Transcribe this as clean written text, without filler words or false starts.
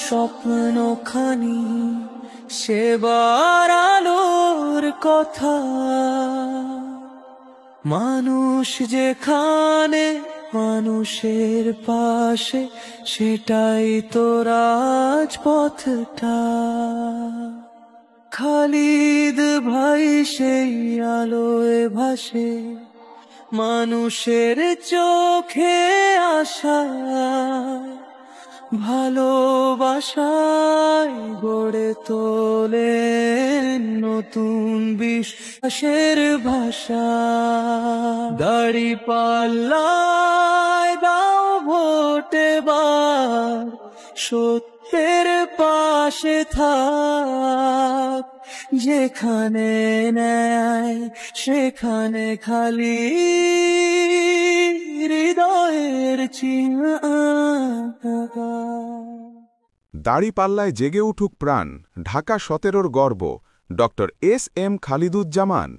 স্বপ্নখানি সেবার আলোর কথা। মানুষ যেখানে মানুষের পাশে, সেটাই তো রাজপথটা। খালিদ ভাই সেই আলোয় ভাসে, মানুষের চোখে আশা, ভালোবাসায় গড়ে তোলে নতুন বিশ্বাসের ভাষা। দাঁড়িপাল্লায় দাও ভোট এবার, সত্যের পাশে থাক। যেখানে ন্যায় সেখানে খালি হৃদয়ের চিহ্ন। দাড়িপাল্লায় জেগে উঠুক প্রাণ, ঢাকা 17-র গর্ব, ডক্টর এস এম খালিদুজ্জামান।